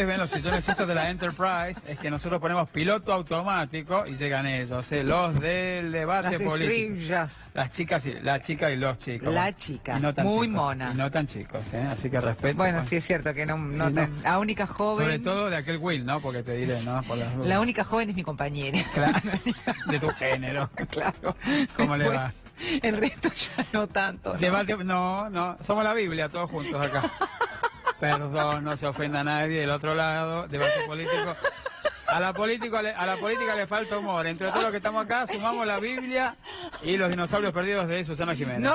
Ven los sillones estos de la Enterprise, es que nosotros ponemos piloto automático y llegan ellos, los del debate Las político. estrellas. Las chicas y la chica y los chicos. La chica, y no tan muy chicos, mona. Y no tan chicos, así que respeto. Bueno, sí es cierto que no tan- la única joven. Sobre todo de aquel Will, ¿no? Porque te diré, ¿no? Por las dudas. La única joven es mi compañera. Claro, de tu género. Claro. ¿Cómo le va? Después, el resto ya no tanto. ¿no? Debate, no, somos la Biblia todos juntos acá. Perdón, no se ofenda a nadie. Del otro lado, debate político. A la política le falta humor. Entre todos los que estamos acá, sumamos la Biblia y los dinosaurios perdidos de Susana Jiménez.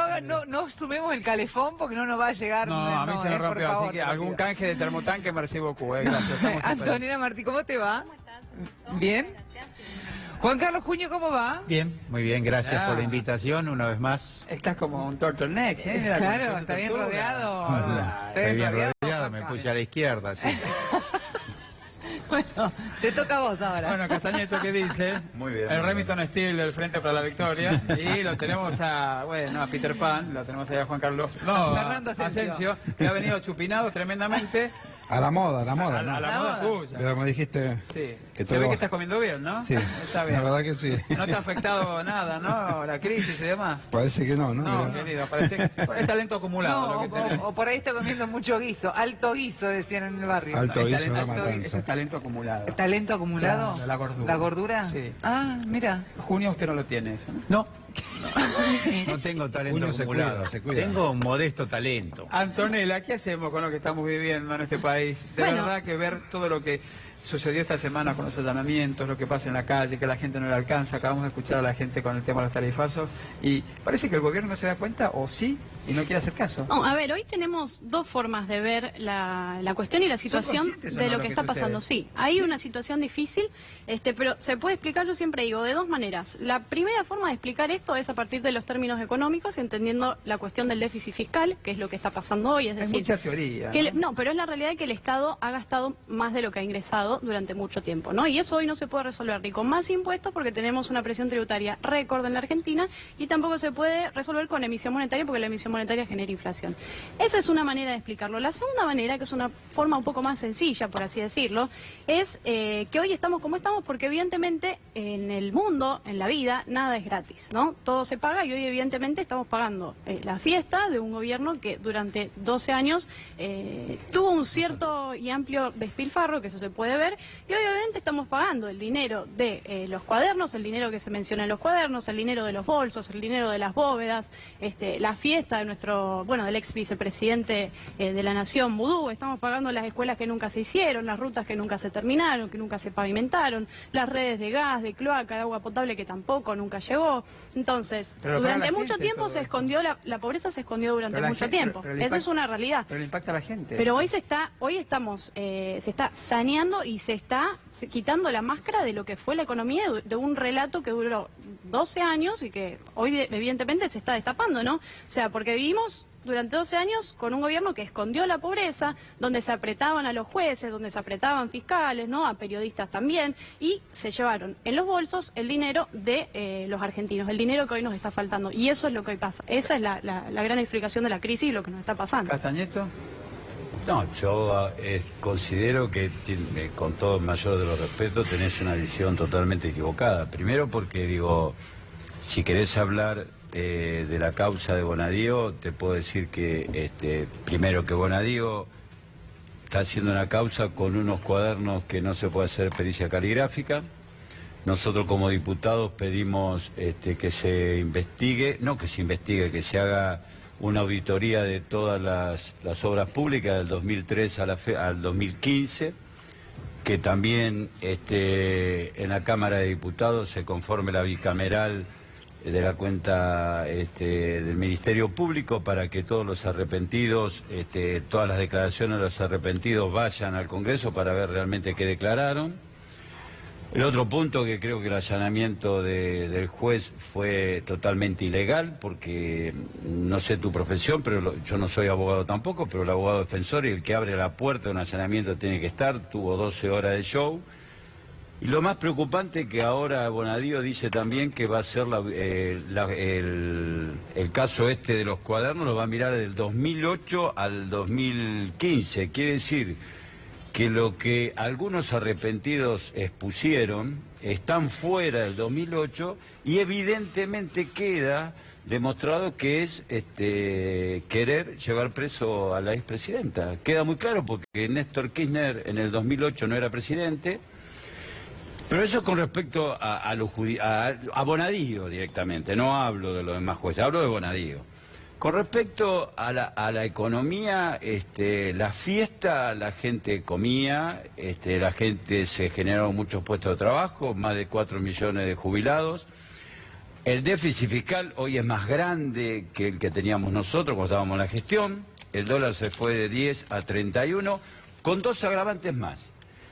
No sumemos el calefón porque no nos va a llegar. No, a mí se me por rompió, favor, así que te lo algún pido. canje de termotanque me recibo Q, gracias. Estamos Antonella Martí, ¿cómo te va? ¿Cómo estás? ¿Bien? Juan Carlos Juño, ¿cómo va? Bien, muy bien, gracias Ah. por la invitación una vez más. Estás como un turtleneck, ¿eh? Claro, está bien rodeado. Hola. Estoy bien rodeado, Juan me Carlos. puse a la izquierda, sí. Bueno, te toca a vos ahora. Bueno, Castañeto, ¿qué dice? Muy bien, El muy Remington Steel del Frente para la Victoria. Y lo tenemos a Peter Pan, lo tenemos ahí a Juan Carlos. No, Fernando a Asensio. que ha venido chupinado tremendamente. A la moda, A ¿no? la moda tuya. Pero me dijiste Sí. que Se ve todo... que estás comiendo bien, ¿no? Sí, Está la bien. verdad que sí. No te ha afectado nada, ¿no? La crisis y demás. Parece que no, ¿no? No, Mirá. querido, parece que es talento acumulado No, lo que tenés. o por ahí está comiendo mucho guiso, alto guiso decían en el barrio. Alto Es guiso de talento- matanza. Eso es talento acumulado. ¿Talento acumulado? Claro, la gordura. ¿La gordura? Sí. Ah, mira. Junio usted no lo tiene eso, ¿no? No tengo talento Uno se acumulado. cuida, se cuida. Tengo un modesto talento. Antonella, ¿qué hacemos con lo que estamos viviendo en este país? De Bueno. verdad que ver todo lo que sucedió esta semana con los allanamientos, lo que pasa en la calle, que la gente no le alcanza, acabamos de escuchar a la gente con el tema de los tarifazos y parece que el gobierno no se da cuenta, o sí, y no quiere hacer caso. No, a ver, hoy tenemos dos formas de ver la cuestión y la situación conscientes o de no lo lo que que está sucede? pasando. Sí, hay una situación difícil, pero se puede explicar, yo siempre digo, de dos maneras. La primera forma de explicar esto es a partir de los términos económicos, entendiendo la cuestión del déficit fiscal, que es lo que está pasando hoy, es Hay decir... mucha teoría. que ¿no? no, pero es la realidad de que el Estado ha gastado más de lo que ha ingresado durante mucho tiempo, ¿no? Y eso hoy no se puede resolver ni con más impuestos porque tenemos una presión tributaria récord en la Argentina y tampoco se puede resolver con emisión monetaria porque la emisión monetaria genera inflación. Esa es una manera de explicarlo. La segunda manera, que es una forma un poco más sencilla, por así decirlo, es que hoy estamos como estamos porque evidentemente en el mundo, en la vida, nada es gratis, ¿no? Todo se paga y hoy evidentemente estamos pagando la fiesta de un gobierno que durante 12 años tuvo un cierto y amplio despilfarro, que eso se puede ver, y obviamente estamos pagando el dinero de los cuadernos, el dinero que se menciona en los cuadernos, el dinero de los bolsos, el dinero de las bóvedas, la fiesta de nuestro, bueno, del ex vicepresidente de la Nación, Vudú, estamos pagando las escuelas que nunca se hicieron, las rutas que nunca se terminaron, que nunca se pavimentaron, las redes de gas, de cloaca, de agua potable que tampoco nunca llegó. Entonces, Pero lo paga durante la mucho gente, tiempo todo se esto. escondió, la pobreza se escondió durante Pero la mucho gente- tiempo. pero el Esa es impacto- una realidad. Pero le impacta a la gente. Pero hoy estamos, se está saneando y se está quitando la máscara de lo que fue la economía de un relato que duró 12 años y que hoy evidentemente se está destapando, ¿no? O sea, porque vivimos durante 12 años con un gobierno que escondió la pobreza, donde se apretaban a los jueces, donde se apretaban fiscales, ¿no? A periodistas también, y se llevaron en los bolsos el dinero de los argentinos, el dinero que hoy nos está faltando. Y eso es lo que hoy pasa. Esa es la gran explicación de la crisis y lo que nos está pasando. Castañeto. No, yo considero que, con todo el mayor de los respetos, tenés una visión totalmente equivocada. Primero porque, digo, si querés hablar de la causa de Bonadío, te puedo decir que, primero que Bonadío está haciendo una causa con unos cuadernos que no se puede hacer pericia caligráfica. Nosotros como diputados pedimos que se investigue, no que se investigue, que se haga una auditoría de todas las obras públicas del 2003 al 2015, que también en la Cámara de Diputados se conforme la bicameral de la cuenta del Ministerio Público para que todos los arrepentidos, todas las declaraciones de los arrepentidos vayan al Congreso para ver realmente qué declararon. El otro punto, que creo que el allanamiento del juez fue totalmente ilegal, porque no sé tu profesión, pero yo no soy abogado tampoco, pero el abogado defensor y el que abre la puerta de un allanamiento tiene que estar, tuvo 12 horas de show. Y lo más preocupante que ahora Bonadío dice también que va a ser el caso de los cuadernos, lo va a mirar del 2008 al 2015, quiere decir que lo que algunos arrepentidos expusieron están fuera del 2008 y evidentemente queda demostrado que es querer llevar preso a la expresidenta. Queda muy claro porque Néstor Kirchner en el 2008 no era presidente, pero eso con respecto a Bonadío directamente, no hablo de los demás jueces, hablo de Bonadío. Con respecto a la economía, la fiesta, la gente comía, la gente se generaron muchos puestos de trabajo, más de 4 millones de jubilados. El déficit fiscal hoy es más grande que el que teníamos nosotros cuando estábamos en la gestión. El dólar se fue de 10 a 31, con 2 agravantes más.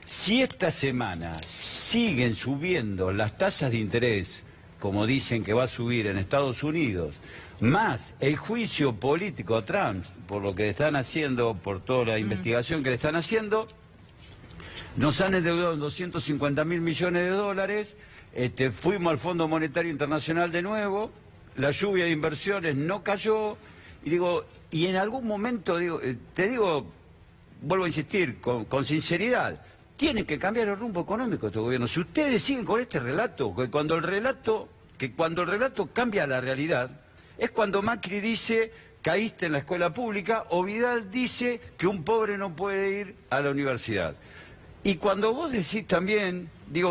Si esta semana siguen subiendo las tasas de interés, como dicen que va a subir en Estados Unidos, más el juicio político a Trump, por lo que están haciendo, por toda la investigación que le están haciendo, nos han endeudado en 250.000 millones de dólares, fuimos al Fondo Monetario Internacional de nuevo, la lluvia de inversiones no cayó, y en algún momento, vuelvo a insistir, con sinceridad, tienen que cambiar el rumbo económico de este gobierno. Si ustedes siguen con este relato, que cuando el relato cambia la realidad, es cuando Macri dice, caíste en la escuela pública, o Vidal dice que un pobre no puede ir a la universidad. Y cuando vos decís también,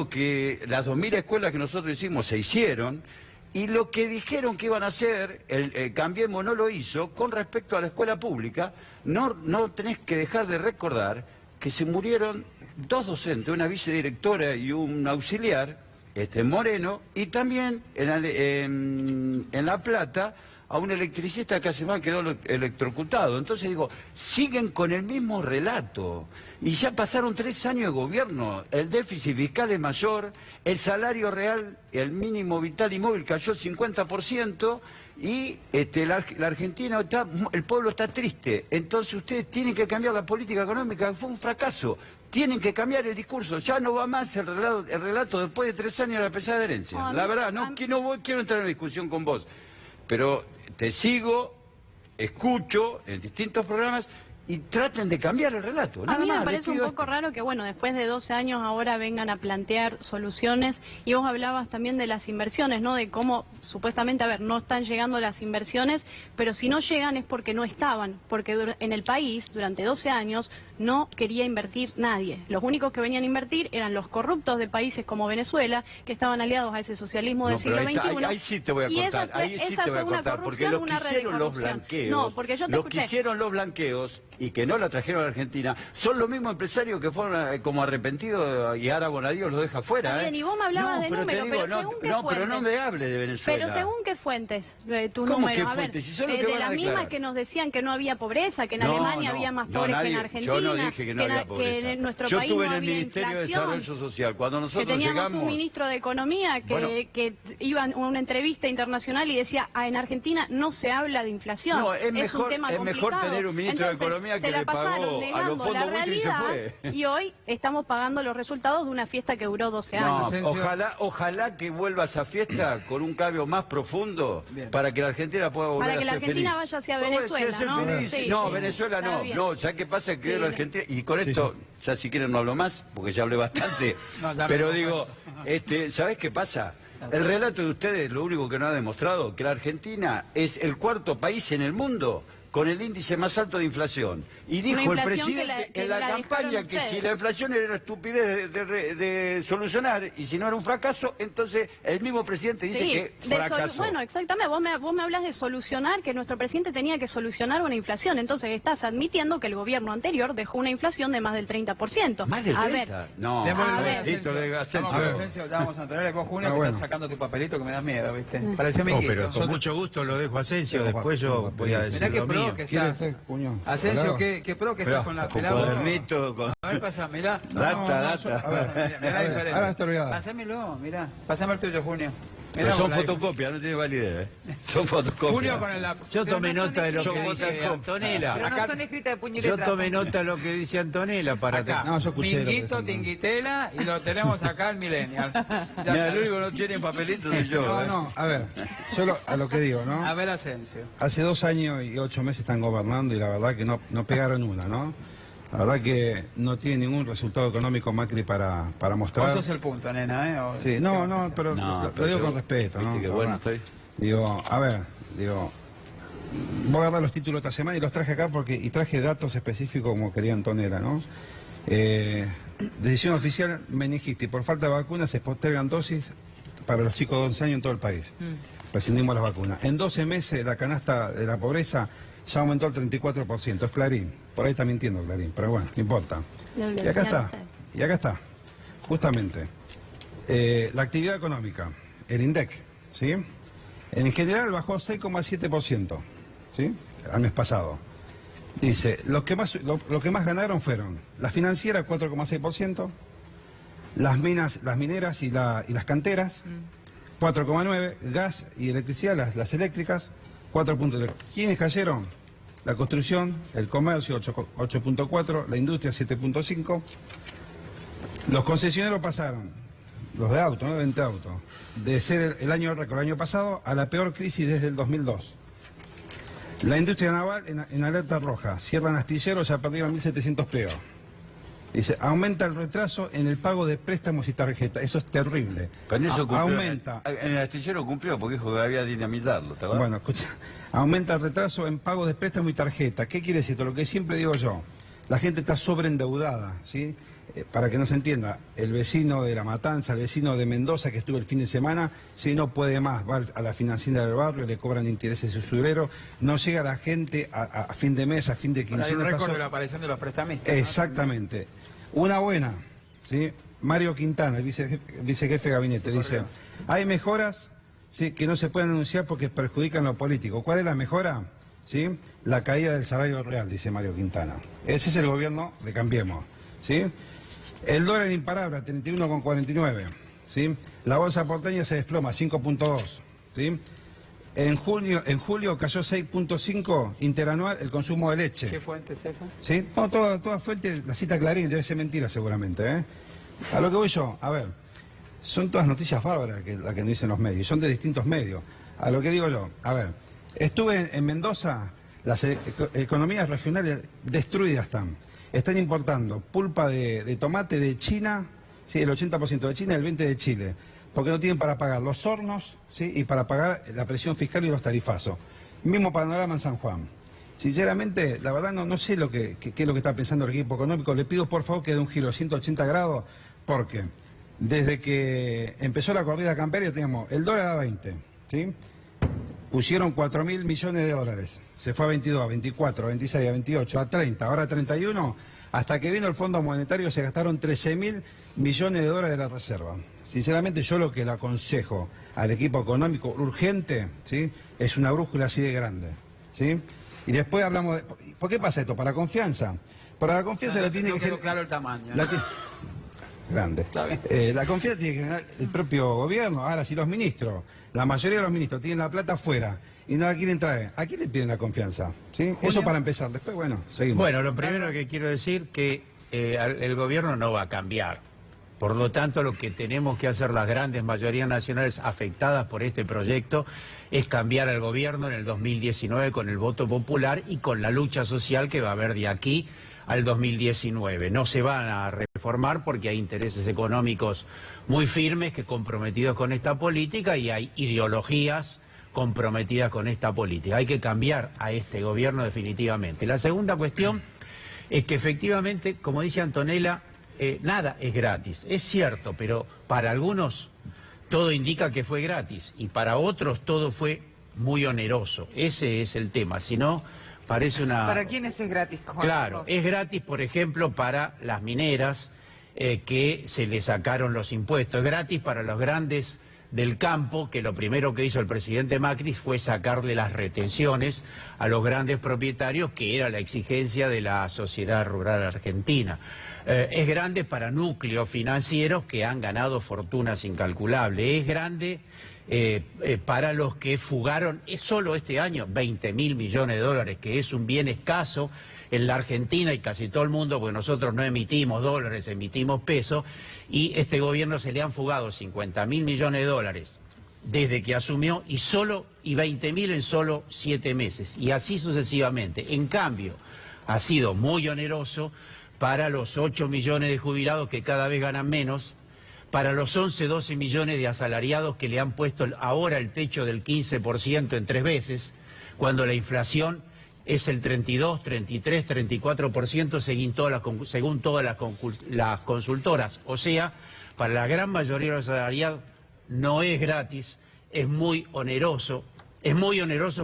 que las 2000 escuelas que nosotros hicimos se hicieron, y lo que dijeron que iban a hacer, el Cambiemos no lo hizo, con respecto a la escuela pública, no tenés que dejar de recordar que se murieron 2 docentes, una vicedirectora y un auxiliar, Moreno, y también en La Plata a un electricista que hace más quedó electrocutado. Entonces siguen con el mismo relato. Y ya pasaron 3 años de gobierno, el déficit fiscal es mayor, el salario real, el mínimo vital y móvil cayó 50%, y la Argentina el pueblo está triste. Entonces ustedes tienen que cambiar la política económica, fue un fracaso. Tienen que cambiar el discurso, ya no va más el relato después de 3 años de la pesada herencia. La verdad, no quiero entrar en discusión con vos, pero te sigo, escucho en distintos programas y traten de cambiar el relato. A mí me parece un poco raro que, después de 12 años ahora vengan a plantear soluciones, y vos hablabas también de las inversiones, ¿no? De cómo supuestamente, no están llegando las inversiones, pero si no llegan es porque no estaban, porque en el país durante 12 años no quería invertir nadie. Los únicos que venían a invertir eran los corruptos de países como Venezuela, que estaban aliados a ese socialismo del siglo XXI. Ahí sí te voy a cortar, porque lo que hicieron los blanqueos, hicieron los blanqueos y que no la trajeron a Argentina, son los mismos empresarios que fueron como arrepentidos, y ahora Bonadío los deja fuera. Está bien, y vos me hablabas de números, pero según qué fuentes. Pero no me hable de Venezuela. Pero según qué fuentes, tus ¿Cómo números. qué fuentes? Si son los que de van a las declarar. mismas que nos decían que no había pobreza, que en Alemania había más pobres que en Argentina. Yo no dije que no había pobreza. Que en nuestro yo país estuve no en el había Ministerio de inflación, Desarrollo Social. Cuando nosotros que teníamos llegamos... un ministro de Economía que iba a una entrevista internacional y decía, en Argentina no se habla de inflación. No, es un tema complicado. mejor tener un ministro de Economía que le pagó a los fondos buitres y se fue. Y hoy estamos pagando los resultados de una fiesta que duró 12 años. Ojalá que vuelva a esa fiesta con un cambio más profundo. Bien. Para que la Argentina pueda volver a ser feliz. Para que la Argentina vaya hacia Venezuela, ¿no? Sí, no, Venezuela no. ¿Sabes qué pasa? Creo la Argentina, y con esto, ya si quieren no hablo más, porque ya hablé bastante, pero ¿sabés qué pasa? El relato de ustedes, lo único que nos ha demostrado, que la Argentina es el 4º país en el mundo con el índice más alto de inflación. Y dijo el presidente en la campaña que si la inflación era una estupidez de solucionar, y si no era un fracaso, entonces el mismo presidente dice que fracasó. Bueno, exactamente, vos me hablas de solucionar, que nuestro presidente tenía que solucionar una inflación, entonces estás admitiendo que el gobierno anterior dejó una inflación de más del 30%. ¿Más del 30%? No, listo, le diga Asensio. Vamos a Antonella, con Junio, que estás sacando tu papelito que me das miedo, ¿viste? Pareció amiguito. Pero con mucho gusto lo dejo a Asensio, después yo voy a decir lo mío. Asensio, qué pro que estás con la pelada. Cuadernito, a ver, pasa, mirá. Data. Ahora está olvidado. Pásamelo, mirá. Pásame el tuyo, Junio. Pero son fotocopias, no tiene validez, Son fotocopias. Junio con el Yo tomé nota de lo que dice Antonella. Pero no son escritas de puño y letra. Yo tomé nota de lo que dice Antonella para acá. No, yo escuché. Minguito, Tinguitela, y lo tenemos acá el Millennial. Mira, el único que no tiene papelitos de yo. No, a ver, yo a lo que digo, ¿no? A ver, Asensio. Hace 2 años y 8 meses están gobernando y la verdad que no pegaron una, ¿no? La verdad que no tiene ningún resultado económico Macri para mostrar. Eso es el punto, nena, ¿eh? Sí, no, pero lo digo con respeto, ¿no? Que bueno, estoy... Digo, voy a dar los títulos esta semana y los traje acá y traje datos específicos como quería Antonella, ¿no? Decisión oficial, meningitis. Por falta de vacunas se postergan dosis para los chicos de 11 años en todo el país. Prescindimos las vacunas. En 12 meses la canasta de la pobreza ya aumentó el 34%. Es Clarín. Por ahí está mintiendo Clarín, pero bueno, no importa. Y acá está. Justamente. La actividad económica, el INDEC, ¿sí? En general bajó 6,7%, ¿sí? Al mes pasado. Dice, lo que más ganaron fueron las financieras, 4,6%, las mineras y las canteras, 4,9%, gas y electricidad, las eléctricas, 4,3%. ¿Quiénes cayeron? La construcción, el comercio, 8,4%, la industria, 7,5%. Los concesionarios pasaron, los de auto, ¿no? De venta de auto, de ser el año récord el año pasado a la peor crisis desde el 2002. La industria naval en alerta roja, cierran astilleros, ya perdieron 1.700 empleos. Dice, aumenta el retraso en el pago de préstamos y tarjetas. Eso es terrible. Con eso cumplió, aumenta. En el astillero cumplió porque dijo que había dinamitarlo, ¿te acuerdas? Bueno, escucha, aumenta el retraso en pago de préstamos y tarjeta. ¿Qué quiere decir esto? Lo que siempre digo yo, la gente está sobreendeudada, ¿sí? Para que no se entienda, el vecino de La Matanza, el vecino de Mendoza que estuvo el fin de semana, si no puede más, va a la financiera del barrio, le cobran intereses de usurero, no llega la gente a fin de mes, a fin de quincena. Hay un récord de la aparición de los prestamistas. Exactamente. ¿No? Una buena, ¿sí? Mario Quintana, el vicejefe de gabinete, dice, hay mejoras, ¿sí?, que no se pueden anunciar porque perjudican lo político. ¿Cuál es la mejora? ¿Sí? La caída del salario real, dice Mario Quintana. Ese es el gobierno de Cambiemos, ¿sí? El dólar imparable, 31,49, ¿sí? La bolsa porteña se desploma, 5,2, ¿sí? En julio cayó 6,5 interanual el consumo de leche. ¿Qué fuente es esa? ¿Sí? No, toda fuente, la cita Clarín, debe ser mentira seguramente, ¿eh? A lo que voy yo, a ver, son todas noticias bárbaras las que nos dicen los medios, son de distintos medios. A lo que digo yo, a ver, estuve en Mendoza, las economías regionales destruidas están. Están importando pulpa de tomate de China, ¿sí? El 80% de China y el 20% de Chile, porque no tienen para pagar los hornos, ¿sí?, y para pagar la presión fiscal y los tarifazos. Mismo panorama en San Juan. Sinceramente, la verdad no sé qué es lo que está pensando el equipo económico. Le pido por favor que dé un giro 180 grados, porque desde que empezó la corrida camperia teníamos el dólar a 20, ¿sí? Pusieron 4.000 millones de dólares. Se fue a 22, a 24, a 26, a 28, a 30, ahora a 31. Hasta que vino el Fondo Monetario se gastaron 13.000 millones de dólares de la reserva. Sinceramente yo lo que le aconsejo al equipo económico urgente, ¿sí?, es una brújula así de grande, ¿sí? Y después hablamos de... ¿Por qué pasa esto? Para la confianza. Para la confianza la tiene que... quedó claro el tamaño. Grande. La confianza tiene que generar el propio gobierno. Ahora, si los ministros, la mayoría de los ministros tienen la plata afuera y no la quieren traer, ¿a quién le piden la confianza? ¿Sí? Eso para empezar. Después, bueno, seguimos. Bueno, lo primero que quiero decir que el gobierno no va a cambiar. Por lo tanto, lo que tenemos que hacer las grandes mayorías nacionales afectadas por este proyecto es cambiar al gobierno en el 2019 con el voto popular y con la lucha social que va a haber de aquí al 2019. No se van a reformar porque hay intereses económicos muy firmes que comprometidos con esta política y hay ideologías comprometidas con esta política. Hay que cambiar a este gobierno definitivamente. La segunda cuestión es que efectivamente, como dice Antonella, nada es gratis. Es cierto, pero para algunos todo indica que fue gratis y para otros todo fue muy oneroso. Ese es el tema. Si no, parece una... ¿Para quiénes es gratis, Juan? Claro, es gratis, por ejemplo, para las mineras que se les sacaron los impuestos. Es gratis para los grandes del campo, que lo primero que hizo el presidente Macri fue sacarle las retenciones a los grandes propietarios, que era la exigencia de la sociedad rural argentina. Es grande para núcleos financieros que han ganado fortunas incalculables. Es grande para los que fugaron solo este año 20.000 millones de dólares, que es un bien escaso en la Argentina y casi todo el mundo, porque nosotros no emitimos dólares, emitimos pesos, y este gobierno se le han fugado 50.000 millones de dólares desde que asumió y 20.000 en solo 7 meses, y así sucesivamente. En cambio, ha sido muy oneroso para los 8 millones de jubilados que cada vez ganan menos, para los 11, 12 millones de asalariados que le han puesto ahora el techo del 15% en 3 veces, cuando la inflación es el 32, 33, 34% según todas las consultoras. O sea, para la gran mayoría de los asalariados no es gratis, es muy oneroso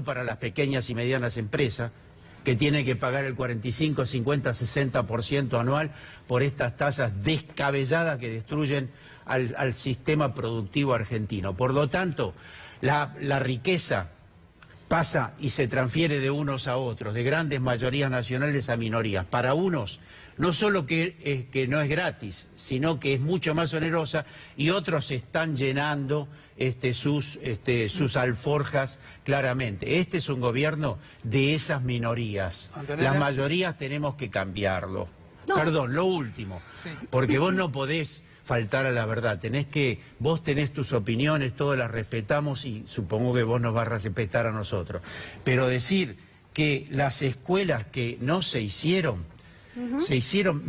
para las pequeñas y medianas empresas, que tienen que pagar el 45, 50, 60% anual por estas tasas descabelladas que destruyen al sistema productivo argentino. Por lo tanto, la riqueza pasa y se transfiere de unos a otros, de grandes mayorías nacionales a minorías. Para unos, no solo que no es gratis, sino que es mucho más onerosa, y otros están llenando sus alforjas claramente. Este es un gobierno de esas minorías. Antonella. Las mayorías tenemos que cambiarlo. No. Perdón, lo último, Sí. porque vos no podés faltar a la verdad, vos tenés tus opiniones, todas las respetamos y supongo que vos nos vas a respetar a nosotros. Pero decir que las escuelas que no se hicieron, se hicieron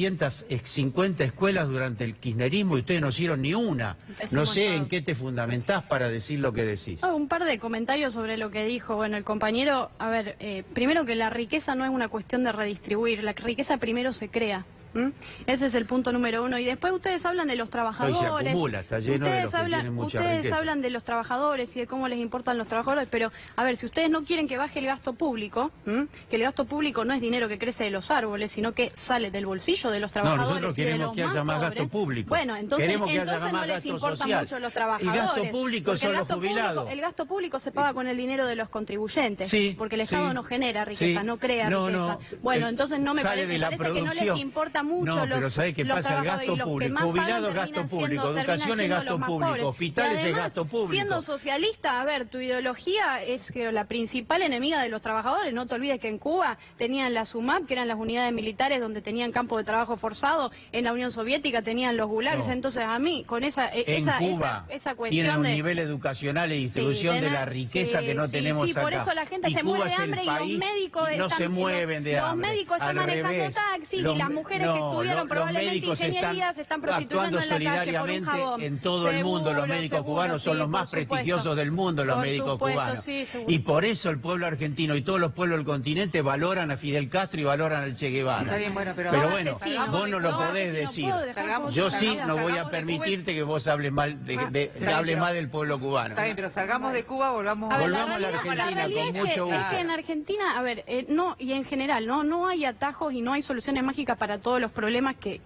1.750 escuelas durante el kirchnerismo y ustedes no hicieron ni una. Empecemos No sé todos. en qué te fundamentás para decir lo que decís. Un par de comentarios sobre lo que dijo, bueno, el compañero. A ver, primero que la riqueza no es una cuestión de redistribuir, la riqueza primero se crea. ¿Mm? Ese es el punto número uno. Y después ustedes hablan de los trabajadores. No, y se acumula, está lleno de los que tienen mucha riqueza. Hablan de los trabajadores y de cómo les importan los trabajadores, pero a ver, si ustedes no quieren que baje el gasto público, que el gasto público no es dinero que crece de los árboles, sino que sale del bolsillo de los trabajadores. Nosotros y de queremos los que haya más pobres. gasto público. Bueno, entonces Queremos que haya no más les gasto importa social. mucho los Y trabajadores. gasto público porque son el los gasto jubilados. público, el gasto público se paga con el dinero de los contribuyentes, Sí, porque el Estado sí, no genera riqueza, sí. no crea No, riqueza. no, Bueno, entonces no me sale parece, de la que no les producción. importa mucho No, los pero ¿sabés qué los pasa? El trabajadores, gasto y los que público, más jubilado pagan es gasto terminan público, terminan educación es siendo gasto los más público, pobres. hospitales Y es además, gasto público. Siendo socialista, a ver, tu ideología es que la principal enemiga de los trabajadores. No te olvides que en Cuba tenían la SUMAP, que eran las unidades militares donde tenían campo de trabajo forzado. En la Unión Soviética tenían los gulags. No. Entonces, a mí, con esa Cuba cuestión tienen un de... nivel educacional y distribución de la riqueza que no tenemos sí, acá. por eso la gente Y se Cuba muere de es el hambre y los país médicos y no están... se mueven de hambre. Los médicos están Al manejando revés. taxis y Los- las mujeres que no, estudiaron los probablemente médicos ingeniería se están prostituyendo actuando en la calle por un solidariamente jabón. en todo el mundo. Los médicos cubanos son los más prestigiosos del mundo, los médicos cubanos. Sí, seguro. Y por eso el pueblo argentino y todos los pueblos del continente valoran a Fidel Castro y valoran al Che Guevara. Está bien, bueno, pero bueno, asesinos. vos no lo No, podés asesinos, decir. puedo dejar Yo sí salgamos- no voy a salgamos de permitirte que vos hables mal hables mal del pueblo cubano. Está bien, pero salgamos de Cuba, volvamos A ver, Volvamos a la realidad Argentina con es mucho que, es gusto. que en Argentina, a ver, no, y en general, no hay atajos y no hay soluciones mágicas para todos los problemas que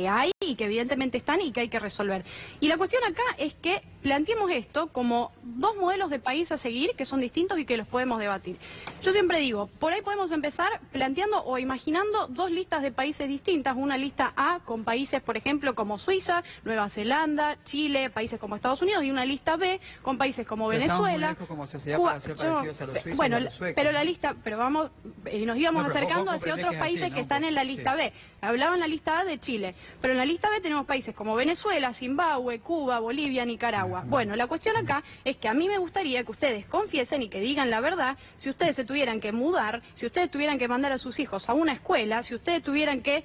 hay y que evidentemente están y que hay que resolver. Y la cuestión acá es que planteemos esto como dos modelos de país a seguir que son distintos y que los podemos debatir. Yo siempre digo, por ahí podemos empezar planteando o imaginando dos listas de países distintas, una lista A con países, por ejemplo, como Suiza, Nueva Zelanda, Chile, países como Estados Unidos, y una lista B con países como Pero estamos muy Venezuela. lejos como sociedad Cuba. para ser parecidos a los suizos Bueno, y a los suecos. pero la lista, pero vamos, nos íbamos No, pero acercando vos hacia comprendés otros que es países así, que ¿no? están en la Sí. lista B. Hablaba en la lista A de Chile, pero en la lista B tenemos países como Venezuela, Zimbabue, Cuba, Bolivia, Nicaragua. Bueno, la cuestión acá es que a mí me gustaría que ustedes confiesen y que digan la verdad. Si ustedes se tuvieran que mudar, si ustedes tuvieran que mandar a sus hijos a una escuela, si ustedes tuvieran que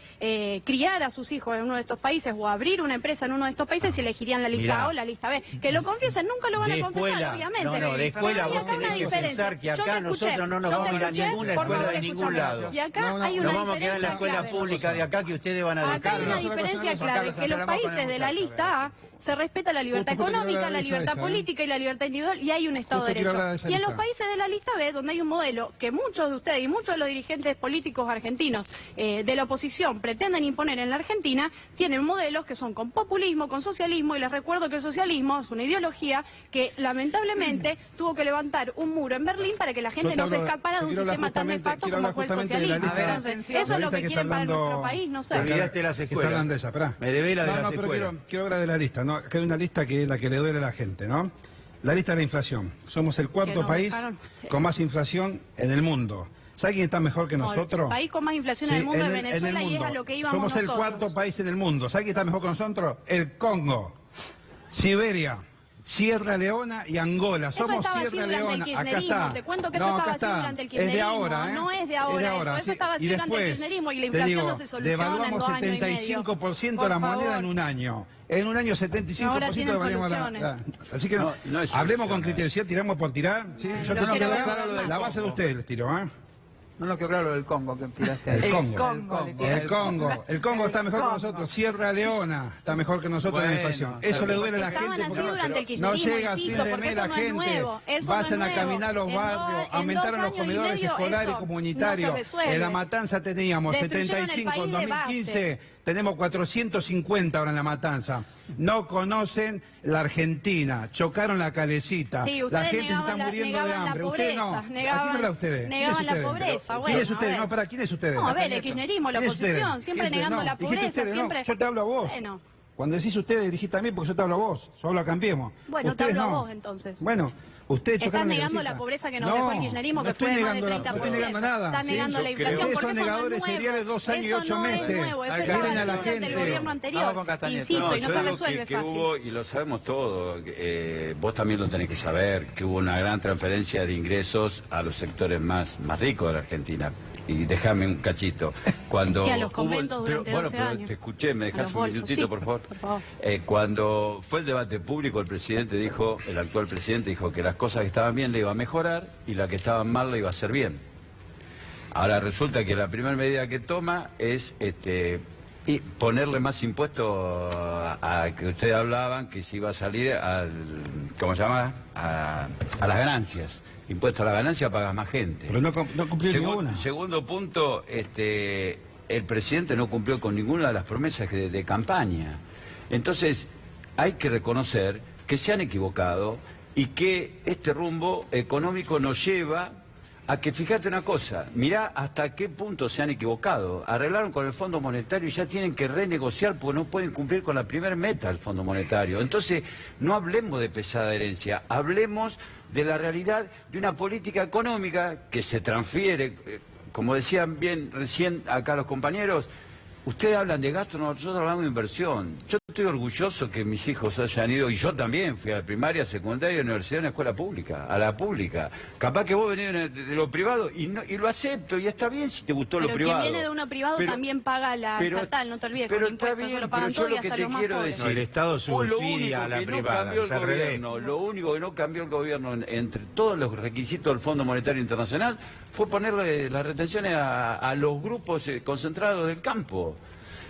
criar a sus hijos en uno de estos países o abrir una empresa en uno de estos países, si elegirían la lista Mirá. A o la lista B. Que lo confiesen, nunca lo van a De confesar, escuela, obviamente. no, de escuela Pero hay vos acá una tenés que diferencia. pensar que Yo acá te escuché, nosotros no nos yo vamos te a ir a escuché, ninguna por escuela favor, de ningún escúchame. lado. Y acá No, no, hay Nos una vamos a quedar en la diferencia escuela clave. pública de acá que ustedes van a Acá hay dedicar. una diferencia clave, que los países de la lista A se respeta la libertad Justo quiero económica, hablar de la la lista libertad esa, política y la libertad individual, y hay un Estado de Justo quiero Derecho. hablar de esa Y en los lista. países de la lista B, donde hay un modelo que muchos de ustedes y muchos de los dirigentes políticos argentinos de la oposición pretenden imponer en la Argentina, tienen modelos que son con populismo, con socialismo, y les recuerdo que el socialismo es una ideología que lamentablemente tuvo que levantar un muro en Berlín para que la gente Yo te no se hablo- escapara de yo un quiero hablar sistema tan justamente- nefasto quiero como hablar fue el justamente de la socialismo. lista- Entonces, de la eso es lo lista que que quieren está para hablando- nuestro país, no sé. Te olvidaste de las Que está escuelas. hablando de esa, esperá. Me debé la de No, las no, pero escuelas. quiero hablar de la lista, ¿no? Que hay una lista que es la que le duele a la gente, ¿no? La lista de la inflación. Somos el Que cuarto nos país dejaron, sí. con más inflación en el mundo. ¿Sabe quién está mejor que No, nosotros? el país con más inflación en el mundo es Venezuela y es a lo que íbamos Somos el nosotros. cuarto país en el mundo. ¿Sabe quién está mejor que nosotros? El Congo, Siberia, Sierra Leona y Angola. Eso Somos estaba así Sierra durante el Leona. Acá kirchnerismo. está. Te cuento que eso No, estaba acá así está. durante el Es de kirchnerismo. ahora, ¿eh? No es de ahora, eso estaba así y durante el después, kirchnerismo y la te inflación digo, no se soluciona en devaluamos 2 años y medio. 75% Por la moneda favor. en un año. En un año 75% Ahora tienen devaluamos soluciones. Así que No, no es hablemos con solución, criterio. ¿Sí? ¿Tiramos por tirar? ¿Sí? Yo lo tengo quiero que ver dar más. la base de ustedes, les tiro, ¿eh? No lo quiero claro lo del Congo que tiraste ahí. El Congo. El Congo está mejor que nosotros. Sierra Leona está mejor que nosotros en la Bueno, inflación. Eso le duele a la Estaban gente así porque durante el no kirchnerismo, llega a fin insisto, de porque mes eso la no es gente. nuevo, eso Vayan no a es caminar los nuevo. barrios, En aumentaron 2 los años y comedores medio escolares eso comunitarios. no se resuelve. En La Matanza teníamos Destruyeron el 75, en país de 2015 tenemos 450 ahora en La Matanza. No conocen la Argentina, chocaron la calecita. Sí, La ustedes gente se está negaban muriendo de negaban la hambre. Ustedes no. pobreza, ¿A quién habla ustedes? negaban la pobreza, ¿Quién bueno, es ustedes? a ver. No, para ¿quién es ustedes? No, a ver, el kirchnerismo, la ¿Quién es ustedes? oposición, siempre ¿Quién es ustedes? negando No, la dijiste pobreza, ustedes, no. siempre... Yo te hablo a vos. Bueno. Cuando decís ustedes, dijiste también porque yo te hablo a vos. Yo hablo a Cambiemos. Bueno, Ustedes te hablo a no. vos, entonces. Bueno, ustedes Estás chocaron negando calecita. la pobreza que nos dejó el kirchnerismo, no que fue estoy más del negando 30%. no estoy negando nada. Estás Sí, negando yo la creo. inflación, Ustedes porque son eso no es negadores nuevo. seriales 2 años y Eso 8 no es meses. nuevo, eso Miren estaba a la así durante el gente. gobierno Vamos anterior. con Castañeda. Insisto, y no yo se digo resuelve que fácil. hubo, y lo sabemos todos, vos también lo tenés que saber, que hubo una gran transferencia de ingresos a los sectores más ricos de la Argentina. Y déjame un cachito. Cuando Sí, a los hubo- conventos pero, durante bueno, 12 pero años. te escuché, me A dejás los un bolsos, minutito, sí, por favor. por favor. Cuando fue el debate público, el presidente dijo, el actual presidente dijo que las cosas que estaban bien le iba a mejorar y las que estaban mal le iba a hacer bien. Ahora resulta que la primera medida que toma es y ponerle más impuestos a que ustedes hablaban, que se iba a salir al, ¿cómo se llama? A las ganancias. Impuesto a la ganancia pagas más gente. Pero no cumplió ninguna. Segundo punto, el presidente no cumplió con ninguna de las promesas de campaña. Entonces, hay que reconocer que se han equivocado y que este rumbo económico nos lleva a que, fíjate una cosa, mirá hasta qué punto se han equivocado. Arreglaron con el Fondo Monetario y ya tienen que renegociar porque no pueden cumplir con la primera meta del Fondo Monetario. Entonces, no hablemos de pesada herencia, hablemos de la realidad de una política económica que se transfiere, como decían bien recién acá los compañeros. Ustedes hablan de gasto, nosotros hablamos de inversión. Yo estoy orgulloso que mis hijos hayan ido, y yo también fui a la primaria, secundaria, universidad, en la escuela pública, a la pública. Capaz que vos venís de lo privado y lo acepto, y está bien si te gustó lo Pero privado. quien viene de uno privado también paga la estatal, no te olvides. Pero con está impuestos, bien, lo pero pagan yo todo y lo que hasta te los más quiero pobres. decir... No, el Estado lo subsidia único a la que privada, no cambió el es al revés. gobierno, lo único que no cambió el gobierno entre todos los requisitos del Fondo Monetario Internacional fue ponerle las retenciones a los grupos concentrados del campo.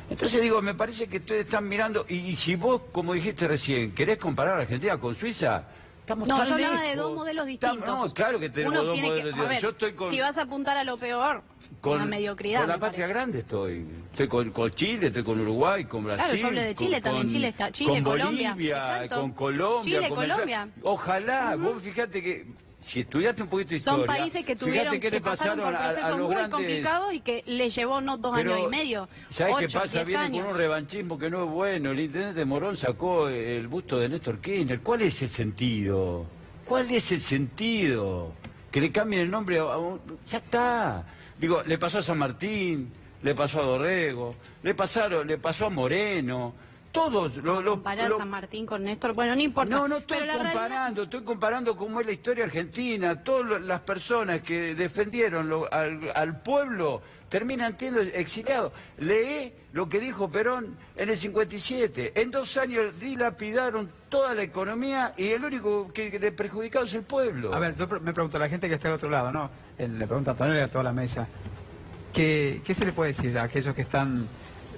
Entonces digo, me parece que ustedes están mirando, y si vos, como dijiste recién, querés comparar a Argentina con Suiza, estamos No, tan yo hablaba lejos. de 2 modelos distintos. No, claro que tenemos Uno 2 tiene modelos que, a ver, distintos. Yo estoy con... si vas a apuntar a lo peor, una mediocridad. Con la me patria parece. grande estoy. Estoy con Chile, estoy con Uruguay, con Brasil. Claro, yo hablé de Chile también. Chile está. Chile, con Colombia. Bolivia, Exacto. con Colombia. Chile, con Colombia. Ojalá, vos fíjate que si estudiaste un poquito de Son historia, países que tuvieron fíjate qué que le pasaron pasaron por a procesos los muy grandes... complicados y que les llevó no 2 años y medio, ¿Sabés 8, qué pasa? 10 Viene años. con un revanchismo que no es bueno. El intendente Morón sacó el busto de Néstor Kirchner. ¿Cuál es el sentido? ¿Cuál es el sentido? Que le cambien el nombre a un... Ya está. Digo, le pasó a San Martín, le pasó a Dorrego, le pasó a Moreno. Todos Comparar a San Martín con Néstor, bueno, no importa. No estoy Pero la comparando, realidad- estoy comparando cómo es la historia argentina. Todas las personas que defendieron al pueblo terminan siendo exiliados. Lee lo que dijo Perón en el 57. En 2 años dilapidaron toda la economía y el único que le perjudicado es el pueblo. A ver, yo me pregunto a la gente que está al otro lado, ¿no? Le pregunto a Antonio y a toda la mesa. ¿Qué se le puede decir a aquellos que están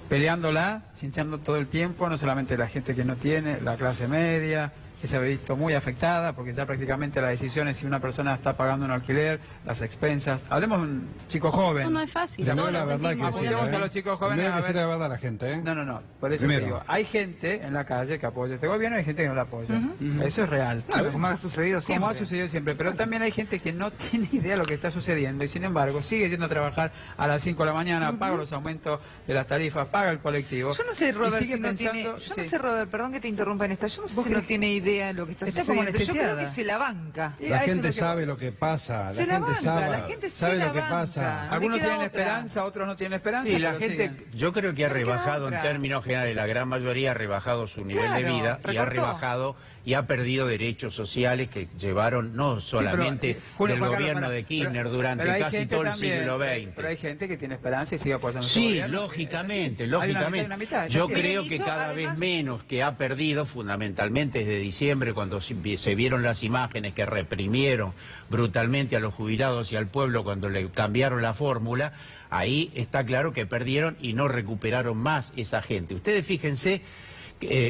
peleándola, cinchando todo el tiempo, no solamente la gente que no tiene, la clase media, que se ha visto muy afectada, porque ya prácticamente la decisión es si una persona está pagando un alquiler, las expensas. Hablemos de un chico joven. No, no es fácil. Llamó todos la lo verdad que sentimos, decir, Vamos a los chicos jóvenes, Primero a que ver. decir la verdad a la gente, ¿eh? No, por eso Primero. te digo, hay gente en la calle que apoya este gobierno y hay gente que no lo apoya. Eso es real. Bueno, como ha sucedido siempre. Como ha sucedido siempre, pero también hay gente que no tiene idea de lo que está sucediendo y sin embargo sigue yendo a trabajar a las 5 de la mañana, paga los aumentos de las tarifas, paga el colectivo. Yo no sé, Robert, y sigue si no pensando, tiene... Yo no sí. sé, Robert, perdón que te interrumpa en esta. Yo no sé si no tiene idea idea de lo que está Está como sucediendo. Yo creo que anestesiada. se la banca. La gente sabe lo que pasa, Se la gente banca, sabe, la gente sabe se lo la que banca. pasa. No Algunos le queda tienen otra. esperanza, otros no tienen esperanza. Sí, la pero gente, siguen. yo creo que ha No le queda rebajado en otra. términos generales, la gran mayoría ha rebajado su nivel de Claro, vida y ha recortó. rebajado y ha perdido derechos sociales que llevaron no solamente Julio, del Juan Carlos, gobierno para- de Kirchner pero- durante pero hay casi gente todo el también, siglo Pero hay XX. gente que tiene esperanza y sigue apoyando su Sí, gobierno. lógicamente, Hay una mitad y lógicamente. una mitad, Yo sí. creo Miren, que y yo, cada además- vez menos que ha perdido, fundamentalmente desde diciembre, cuando se vieron las imágenes que reprimieron brutalmente a los jubilados y al pueblo cuando le cambiaron la fórmula, ahí está claro que perdieron y no recuperaron más esa gente. Ustedes fíjense,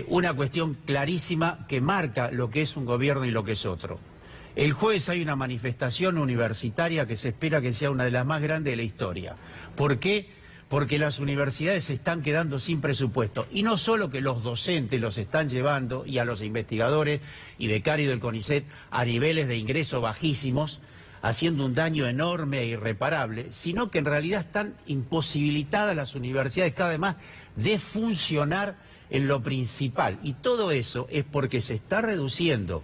una cuestión clarísima que marca lo que es un gobierno y lo que es otro. El jueves hay una manifestación universitaria que se espera que sea una de las más grandes de la historia. ¿Por qué? Porque las universidades se están quedando sin presupuesto. Y no solo que los docentes los están llevando y a los investigadores y becarios del CONICET a niveles de ingreso bajísimos, haciendo un daño enorme e irreparable, sino que en realidad están imposibilitadas las universidades cada vez más de funcionar en lo principal. Y todo eso es porque se está reduciendo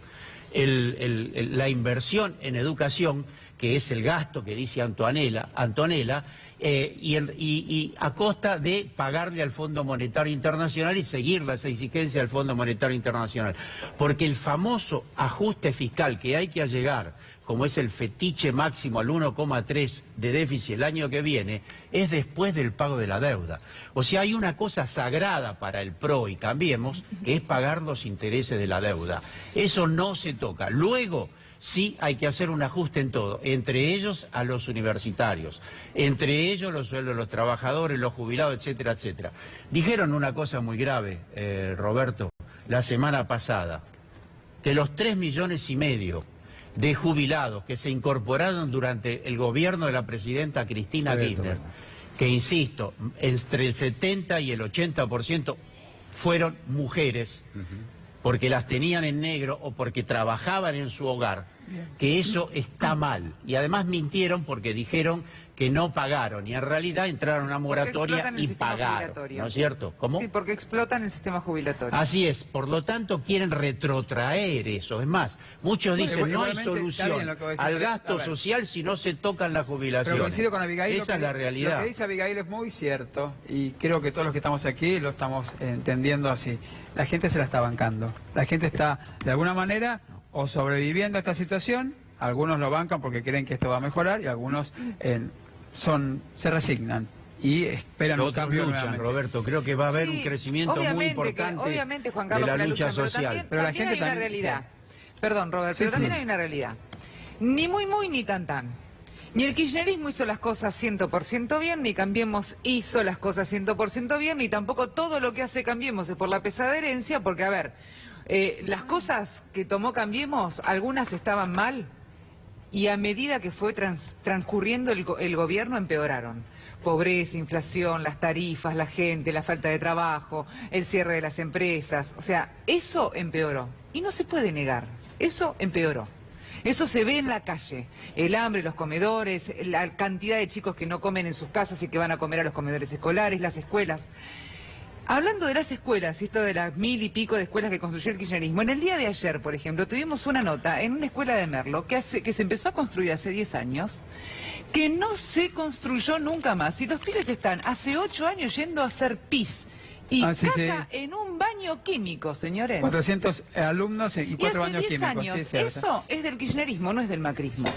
la inversión en educación, que es el gasto que dice Antonella, y a costa de pagarle al Fondo Monetario Internacional y seguir las exigencias del Fondo Monetario Internacional. Porque el famoso ajuste fiscal que hay que llegar, como es el fetiche máximo al 1,3 de déficit el año que viene, es después del pago de la deuda. O sea, hay una cosa sagrada para el PRO y Cambiemos, que es pagar los intereses de la deuda. Eso no se toca. Luego, sí hay que hacer un ajuste en todo, entre ellos a los universitarios, entre ellos los sueldos de los trabajadores, los jubilados, etcétera, etcétera. Dijeron una cosa muy grave, Roberto, la semana pasada, que los 3,5 millones de jubilados que se incorporaron durante el gobierno de la presidenta Cristina Kirchner, que insisto, entre el 70 y el 80% fueron mujeres, porque las tenían en negro o porque trabajaban en su hogar, que eso está mal. Y además mintieron porque dijeron que no pagaron y en realidad entraron a una moratoria explotan el y sistema pagaron, jubilatorio. ¿no es cierto? ¿Cómo? Sí, porque explotan el sistema jubilatorio. Así es, por lo tanto quieren retrotraer eso. Es más, muchos dicen Bueno, no hay igualmente, está solución bien lo que vos decís, al pero, gasto a ver. social si no se tocan las jubilaciones. Pero coincido con Abigail. Esa es la Lo realidad. que dice Abigail es muy cierto y creo que todos los que estamos aquí lo estamos entendiendo así. La gente se la está bancando. La gente está, de alguna manera, o sobreviviendo a esta situación, algunos lo bancan porque creen que esto va a mejorar y algunos se resignan y esperan un Otros cambio luchan, nuevamente. Roberto. Creo que va a haber Sí, un crecimiento muy obviamente importante obviamente, Juan de Carlos, la que lucha luchan, social. Pero la también gente hay una también- realidad. sí. Perdón, Robert, Sí, pero también sí. hay una realidad. Ni muy muy ni tan tan. Ni el kirchnerismo hizo las cosas 100% bien, ni Cambiemos hizo las cosas 100% bien, ni tampoco todo lo que hace Cambiemos es por la pesada herencia, porque a ver, las cosas que tomó Cambiemos, algunas estaban mal, y a medida que fue transcurriendo el gobierno empeoraron. Pobreza, inflación, las tarifas, la gente, la falta de trabajo, el cierre de las empresas. O sea, eso empeoró. Y no se puede negar. Eso empeoró. Eso se ve en la calle. El hambre, los comedores, la cantidad de chicos que no comen en sus casas y que van a comer a los comedores escolares, las escuelas. Hablando de las escuelas, esto de las 1.000 y pico de escuelas que construyó el kirchnerismo, en el día de ayer, por ejemplo, tuvimos una nota en una escuela de Merlo que se empezó a construir hace 10 años, que no se construyó nunca más. Y los pibes están hace 8 años yendo a hacer pis y Sí, caca sí. en un baño químico, señores. 400 alumnos y Y 4 hace baños 10 químicos. años, sí, es cierto. eso es del kirchnerismo, no es del macrismo.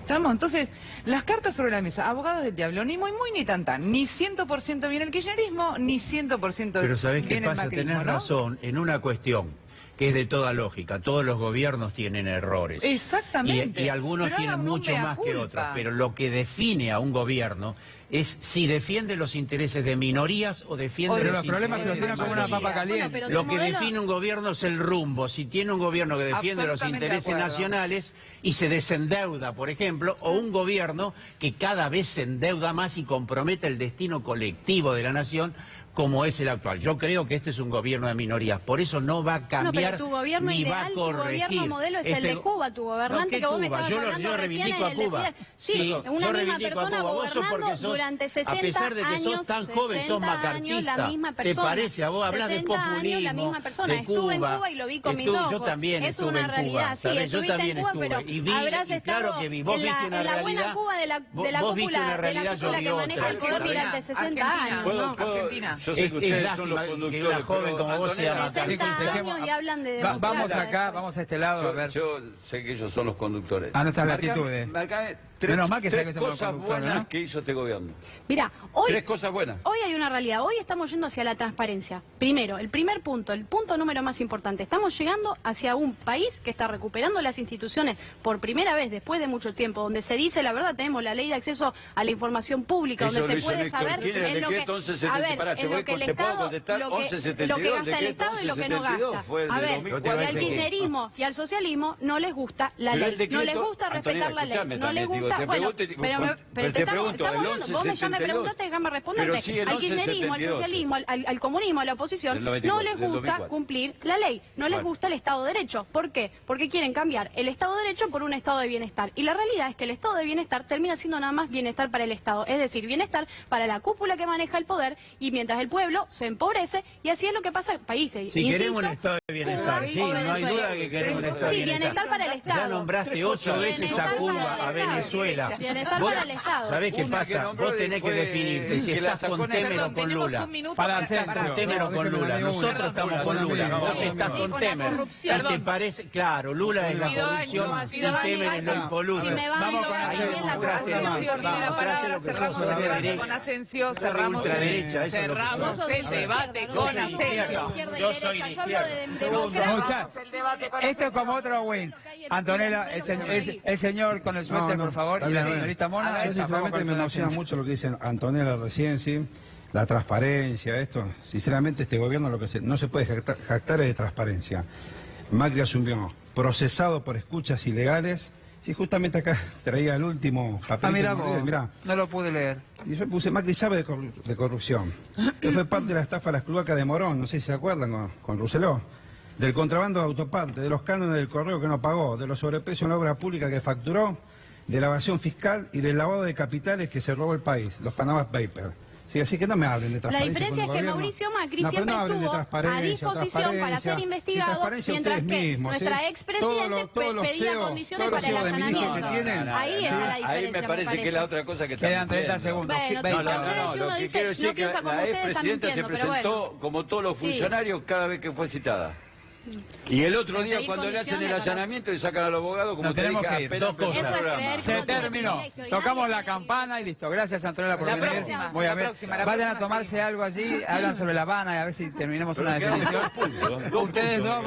¿Estamos? Entonces, las cartas sobre la mesa, abogados del diablo, ni muy muy ni tan tan, ni 100% bien el kirchnerismo, ni 100% Pero ¿sabés qué bien el pasa? macrismo, Tenés ¿no? razón en una cuestión que es de toda lógica. Todos los gobiernos tienen errores. Exactamente. Y algunos Pero tienen hagan un mucho mea más que culpa. otros. Pero lo que define a un gobierno es si defiende los intereses de minorías o defiende Pero los los problemas se los intereses tienen de como una mayoría. papa caliente. Bueno, pero Lo tu que modelo- define un gobierno es el rumbo. Si tiene un gobierno que defiende los Absolutamente de intereses acuerdo. nacionales y se desendeuda, por ejemplo, o un gobierno que cada vez se endeuda más y compromete el destino colectivo de la nación, como es el actual. Yo creo que este es un gobierno de minorías, por eso no va a cambiar pero tu gobierno ni va a ideal, tu corregir. gobierno modelo es el de Cuba, tu gobernante que vos me estabas hablando yo recién reivindico a en el Cuba. desfile. Sí, una yo misma reivindico a persona Cuba. Vos sos porque gobernando sos, durante 60 a pesar de que sos años, tan joven, sos 60 años, macartista. la misma ¿Te persona. parece? A vos hablas de 60 años, populismo, la misma persona. de Estuve en Cuba. Cuba y lo vi con mis ojos. Yo también es estuve una en realidad. Cuba, Sí, ¿sabes? Yo estuviste también en Cuba, estuve. pero Y vi, habrás y claro estado que vi. Vos en viste la, una en la buena realidad. Cuba de la Vos viste una cúpula realidad, yo que vi maneja el otra. poder durante 60 años. ¿Puedo? Argentina. Yo sé que Es ustedes son los lástima que conductores, una joven pero como vos sea Antonella, 60 dejemos- años y hablan de Vamos democracia acá, después. vamos a este lado, a ver. yo sé que ellos son los conductores. A nuestras Marcame- latitudes. marcame Menos mal que sabe que tres somos los cosas conductores, buenas ¿no? que hizo este gobierno. Mira, hoy... Tres cosas buenas. Hoy hay una realidad, hoy estamos yendo hacia la transparencia. Primero, el primer punto, el punto número más importante, estamos llegando hacia un país que está recuperando las instituciones por primera vez después de mucho tiempo, donde se dice la verdad, tenemos la ley de acceso a la información pública, Eso donde lo se hizo puede Néstor saber Kirchner, el en lo que, decreto 1172. a ver, Pará, te en voy- lo que el te puedo Estado, contestar, lo que 1172, gasta el el Estado y lo que no 1172 gasta. fue el de A ver, 2004. y al kirchnerismo y al socialismo no les gusta la Pero el ley, no les decreto- gusta respetar Antonella, la ley, escuchame no les también, digo, gusta, te bueno, pregunto- pero te pregunto, el estamos hablando, vos ya me 1172. preguntaste, déjame responderte. Pero sí, el Al kirchnerismo, al 1172. socialismo, al comunismo, a la oposición, Del 94, no les del gusta 2004. cumplir la ley, no les Bueno. gusta el Estado de Derecho. ¿Por qué? Porque quieren cambiar el Estado de Derecho por un Estado de bienestar. Y la realidad es que el Estado de bienestar termina siendo nada más bienestar para el Estado, es decir, bienestar para la cúpula que maneja el poder y mientras el pueblo se empobrece, y así es lo que pasa en países. Si Insisto, queremos un estado de bienestar, Cuba sí, y no hay Venezuela. duda que queremos un estado de Sí, bienestar para el Estado. Ya nombraste 8 veces a Bienestar Cuba, para el a Estado. Venezuela. Bienestar Vos- para el Estado. ¿Sabés qué Una que pasa? nombró Vos tenés que fue definirte si que la estás sacó con Néstor. Temer o con Tenemos Lula. un minuto Para para hacer- estar Con Temer o con Lula. Nosotros estamos con Lula. Vos estás Sí, con con la Temer. corrupción. ¿Y te parece? Claro, Lula es la Pido corrupción años, y pido Temer es lo años. impoluto. Si me van Vamos a con ahí Asensio. es la Mostraste Asensio, más. tiene la Mostraste palabra, lo que cerramos sos el de debate derecha. con Asensio, Sos de cerramos ultraderecha, eso es lo que cerramos sos. el debate con Asensio. Yo soy de izquierda. Muchas. Esto es como otro win. Antonella, el señor con el suéter, por favor, está y la bien. señorita Mona. A ver, Yo esa, vamos sinceramente con me el emociona Asensio. mucho lo que dice Antonella recién, sí. La transparencia, esto. Sinceramente este gobierno lo que no se puede jactar es de transparencia. Macri asumió procesado por escuchas ilegales. Sí, justamente acá traía el último papelito. Ah, mira que me olvidé, vos, mirá. no lo pude leer. Y yo puse, Macri sabe de corrupción. Que fue parte de la estafa a las cloacas de Morón, no sé si se acuerdan, con Rousselot. Del contrabando de autopartes, de los cánones del correo que no pagó, de los sobreprecios en la obra pública que facturó, de la evasión fiscal y del lavado de capitales que se robó el país, los Panama Papers. Sí, así que no me hablen de La transparencia. diferencia es con que el gobierno. Mauricio Macri No, pero siempre no hablen de estuvo a transparencia, disposición para transparencia. ser Sí, investigado, transparencia mientras ustedes que mismos, nuestra ¿sí? expresidente Todos los pedía CEOs, condiciones todos los para el CEOs de ministros allanamiento. que tienen. Ahí está la diferencia, Ahí me parece que es la otra cosa que está Quedan 30 mintiendo. segundos. Bueno, Ve- sí, No, pero no, no, uno lo que dice, quiero no decir es que piensa como la ustedes, están expresidenta se mintiendo, pero presentó bueno. como todos los Sí. funcionarios cada vez que fue citada. Y el otro día Pedir cuando le hacen el condiciones, allanamiento y sacan al abogado, como Nos te tenemos dije, que ir. apenas Dos cosas. empezó el Eso es programa. creer que Se no tiene terminó. privilegio y Tocamos nadie la tiene campana y listo. Gracias, Antonella, por La venir. próxima, Voy a la ver. próxima, la Vayan a próxima tomarse seguimos. algo allí, hablan sobre La Habana y a ver si terminamos una Pero quedan definición. dos puntos, dos Ustedes puntos. dos